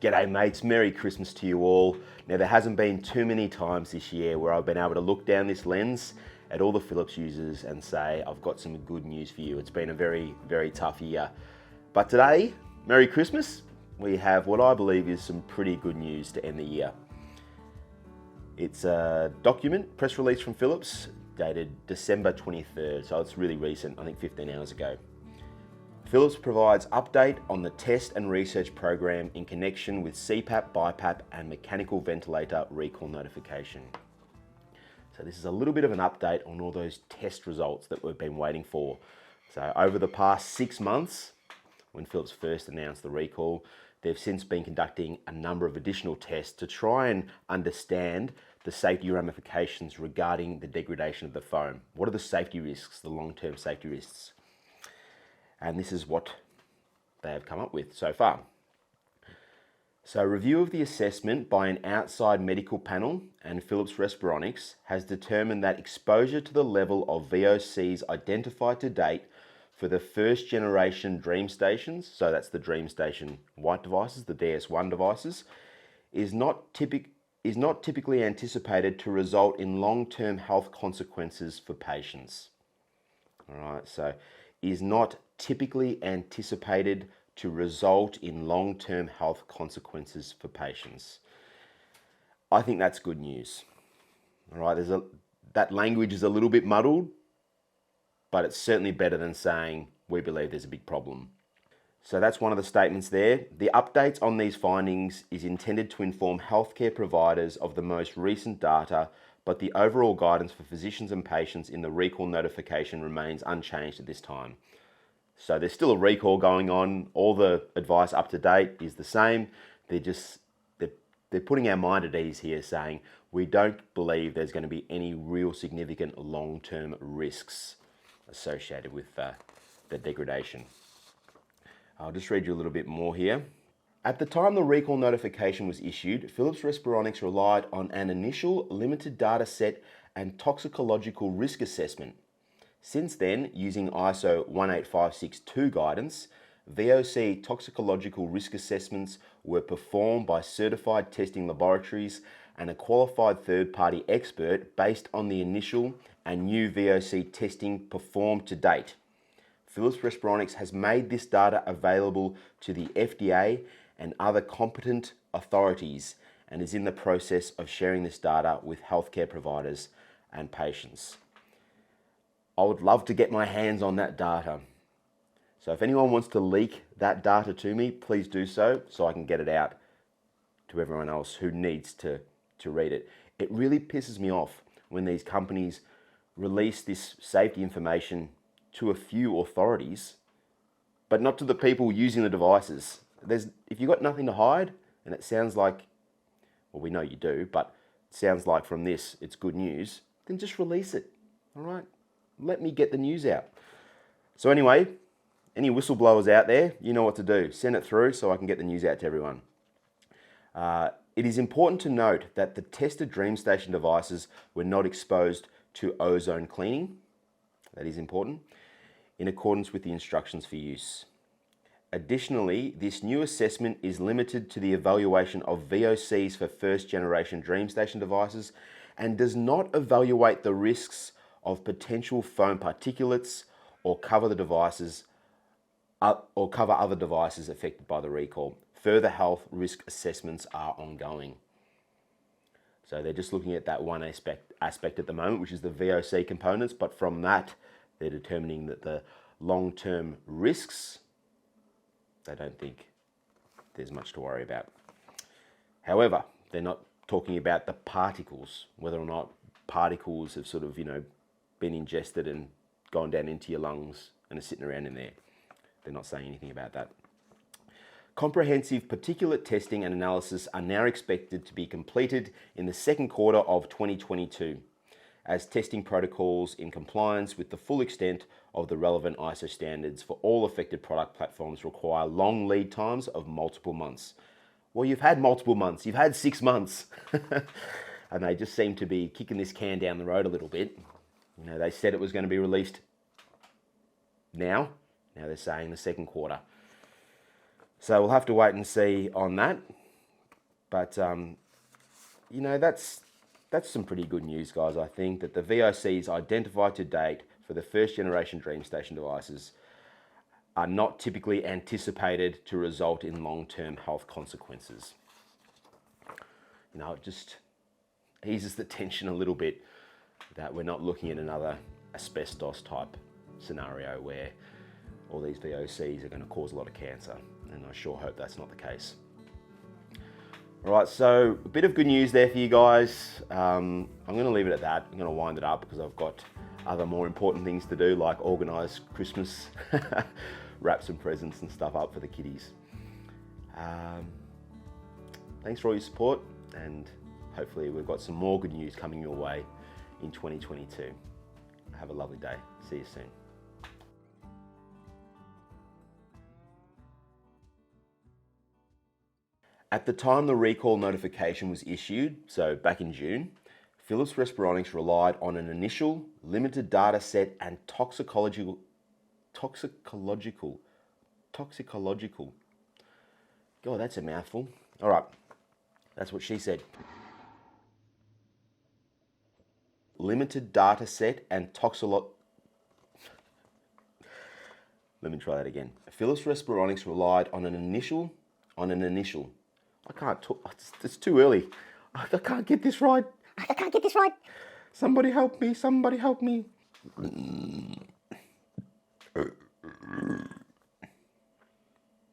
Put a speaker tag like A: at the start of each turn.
A: G'day mates, Merry Christmas to you all. Now there hasn't been too many times this year where I've been able to look down this lens at all the Philips users and say, I've got some good news for you. It's been a very, very tough year. But today, Merry Christmas, we have what I believe is some pretty good news to end the year. It's a document, press release from Philips, dated December 23rd, so it's really recent, I think 15 hours ago. Philips provides update on the test and research program in connection with CPAP, BiPAP and mechanical ventilator recall notification. So this is a little bit of an update on all those test results that we've been waiting for. So over the past 6 months, when Philips first announced the recall, they've since been conducting a number of additional tests to try and understand the safety ramifications regarding the degradation of the foam. What are the safety risks, the long-term safety risks? And this is what they have come up with so far. So review of the assessment by an outside medical panel and Philips Respironics has determined that exposure to the level of VOCs identified to date for the first generation DreamStations, so that's the DreamStation white devices, the DS1 devices, is not typically anticipated to result in long-term health consequences for patients. All right, so is not typically anticipated to result in long-term health consequences for patients. I think that's good news. All right, that language is a little bit muddled, but it's certainly better than saying we believe there's a big problem. So that's one of the statements there. The updates on these findings is intended to inform healthcare providers of the most recent data, but the overall guidance for physicians and patients in the recall notification remains unchanged at this time. So there's still a recall going on. All the advice up to date is the same. They're putting our mind at ease here, saying we don't believe there's going to be any real significant long-term risks associated with the degradation. I'll just read you a little bit more here. At the time the recall notification was issued, Philips Respironics relied on an initial limited data set and toxicological risk assessment. Since then, using ISO 18562 guidance, VOC toxicological risk assessments were performed by certified testing laboratories and a qualified third-party expert based on the initial and new VOC testing performed to date. Philips Respironics has made this data available to the FDA and other competent authorities and is in the process of sharing this data with healthcare providers and patients. I would love to get my hands on that data. So if anyone wants to leak that data to me, please do so I can get it out to everyone else who needs to read it. It really pisses me off when these companies release this safety information to a few authorities, but not to the people using the devices. If you've got nothing to hide, and it sounds like, well, we know you do, but it sounds like from this it's good news, then just release it, all right? Let me get the news out. So anyway, any whistleblowers out there, you know what to do. Send it through so I can get the news out to everyone. It is important to note that the tested DreamStation devices were not exposed to ozone cleaning. That is important, in accordance with the instructions for use. Additionally, this new assessment is limited to the evaluation of VOCs for first generation DreamStation devices and does not evaluate the risks of potential foam particulates or cover other devices affected by the recall. Further health risk assessments are ongoing. So they're just looking at that one aspect at the moment, which is the VOC components, but from that, they're determining that the long-term risks, they don't think there's much to worry about. However, they're not talking about the particles, whether or not particles have sort of, been ingested and gone down into your lungs and are sitting around in there. They're not saying anything about that. Comprehensive particulate testing and analysis are now expected to be completed in the second quarter of 2022, as testing protocols in compliance with the full extent of the relevant ISO standards for all affected product platforms require long lead times of multiple months. Well, you've had multiple months, you've had 6 months, and they just seem to be kicking this can down the road a little bit. They said it was going to be released now they're saying the second quarter. So we'll have to wait and see on that. But, you know, that's some pretty good news, guys. I think that the VOCs identified to date for the first generation DreamStation devices are not typically anticipated to result in long-term health consequences. You know, it just eases the tension a little bit that we're not looking at another asbestos type scenario where all these VOCs are going to cause a lot of cancer, and I sure hope that's not the case. All right, so a bit of good news there for you guys. I'm going to leave it at that. I'm going to wind it up because I've got other more important things to do, like organise Christmas, wrap some presents and stuff up for the kiddies. Thanks for all your support, and hopefully we've got some more good news coming your way in 2022. Have a lovely day. See you soon. At the time the recall notification was issued, so back in June, Philips Respironics relied on an initial limited data set and toxicological, God, that's a mouthful. All right, that's what she said. Limited data set and Let me try that again. Philips Respironics relied on an initial. I can't talk. It's too early. I can't get this right. Somebody help me.